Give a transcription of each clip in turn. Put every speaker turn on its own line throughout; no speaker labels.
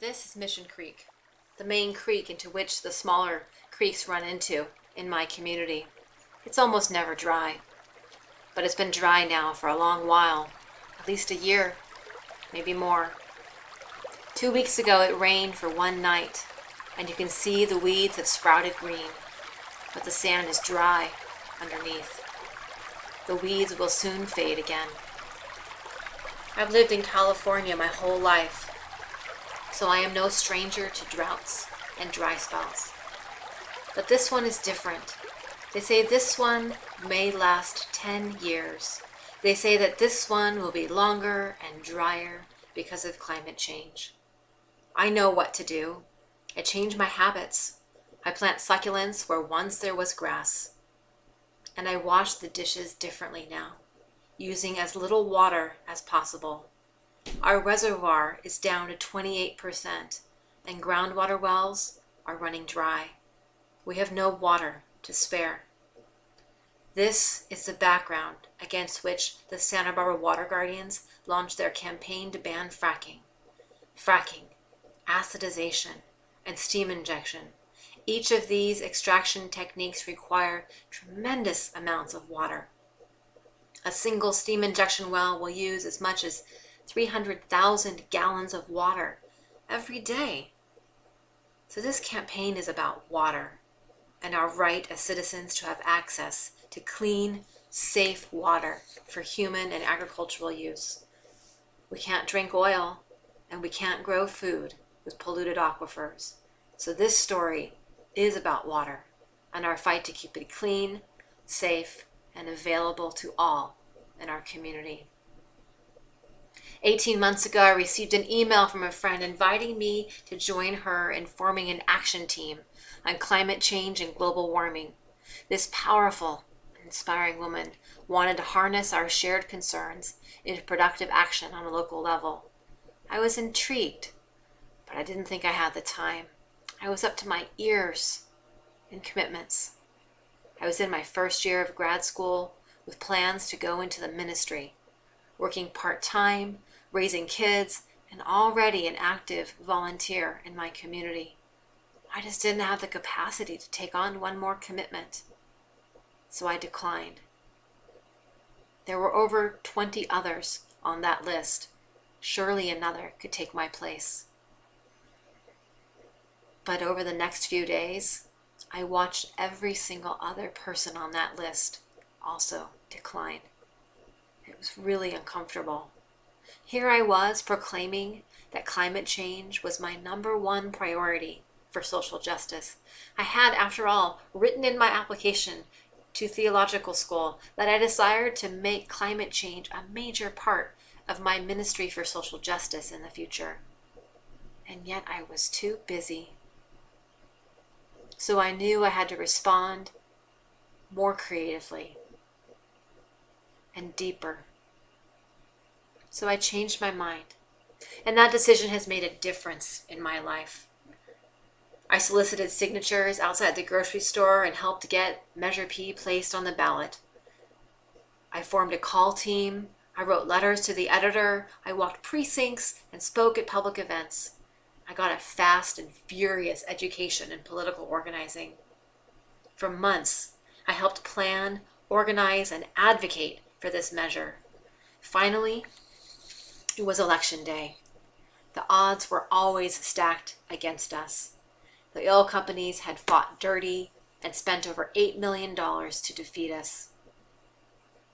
This is Mission Creek, the main creek into which the smaller creeks run into in my community. It's almost never dry, but it's been dry now for a long while, at least a year, maybe more. 2 weeks ago it rained for one night, and you can see the weeds have sprouted green, but the sand is dry underneath. The weeds will soon fade again. I've lived in California my whole life, so I am no stranger to droughts and dry spells. But this one is different. They say this one may last 10 years. They say that this one will be longer and drier because of climate change. I know what to do. I change my habits. I plant succulents where once there was grass. And I wash the dishes differently now, using as little water as possible. Our reservoir is down to 28%, and groundwater wells are running dry. We have no water to spare. This is the background against which the Santa Barbara Water Guardians launched their campaign to ban fracking. Fracking, acidization, and steam injection. Each of these extraction techniques require tremendous amounts of water. A single steam injection well will use as much as 300,000 gallons of water every day. So this campaign is about water and our right as citizens to have access to clean, safe water for human and agricultural use. We can't drink oil and we can't grow food with polluted aquifers. So this story is about water and our fight to keep it clean, safe, and available to all in our community. 18 months ago, I received an email from a friend inviting me to join her in forming an action team on climate change and global warming. This powerful, inspiring woman wanted to harness our shared concerns into productive action on a local level. I was intrigued, but I didn't think I had the time. I was up to my ears in commitments. I was in my first year of grad school with plans to go into the ministry, working part-time, raising kids, and already an active volunteer in my community. I just didn't have the capacity to take on one more commitment, so I declined. There were over 20 others on that list. Surely another could take my place. But over the next few days, I watched every single other person on that list also decline. It was really uncomfortable. Here I was proclaiming that climate change was my #1 priority for social justice. I had, after all, written in my application to theological school that I desired to make climate change a major part of my ministry for social justice in the future. And yet I was too busy. So I knew I had to respond more creatively and deeper. So I changed my mind, and that decision has made a difference in my life. I solicited signatures outside the grocery store and helped get Measure P placed on the ballot. I formed a call team. I wrote letters to the editor. I walked precincts and spoke at public events. I got a fast and furious education in political organizing. For months, I helped plan, organize, and advocate for this measure. Finally, it was election day. The odds were always stacked against us. The oil companies had fought dirty and spent over $8 million to defeat us.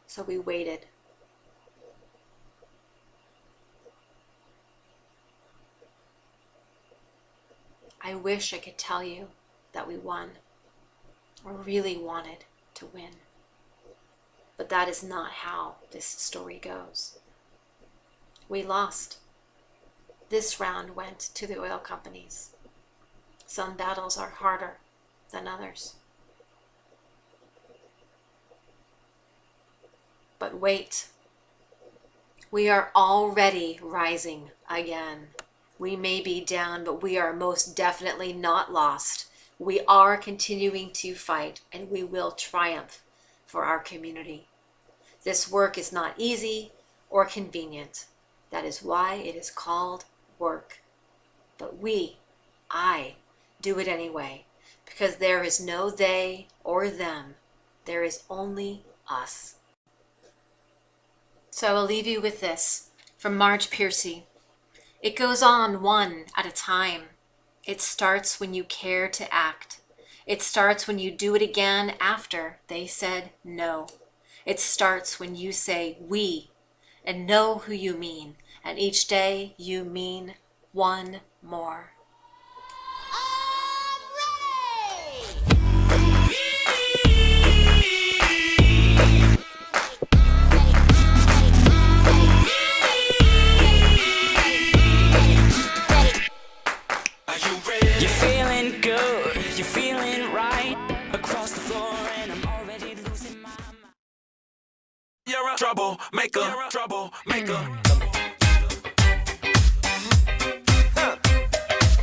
So we waited. I wish I could tell you that we won, or really wanted to win. But that is not how this story goes. We lost. This round went to the oil companies. Some battles are harder than others. But wait, we are already rising again. We may be down, but we are most definitely not lost. We are continuing to fight, and we will triumph for our community. This work is not easy or convenient. That is why it is called work. But I, do it anyway, because there is no they or them. There is only us. So I will leave you with this from Marge Piercy. It goes on one at a time. It starts when you care to act. It starts when you do it again after they said no. It starts when you say we and know who you mean, and each day you mean one more.
You're feeling good, you're feeling right. Across the floor and I'm already losing my mind.
You're a troublemaker, troublemaker.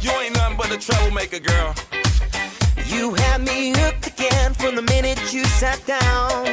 You ain't nothing but a troublemaker, girl.
You had me hooked again from the minute you sat down.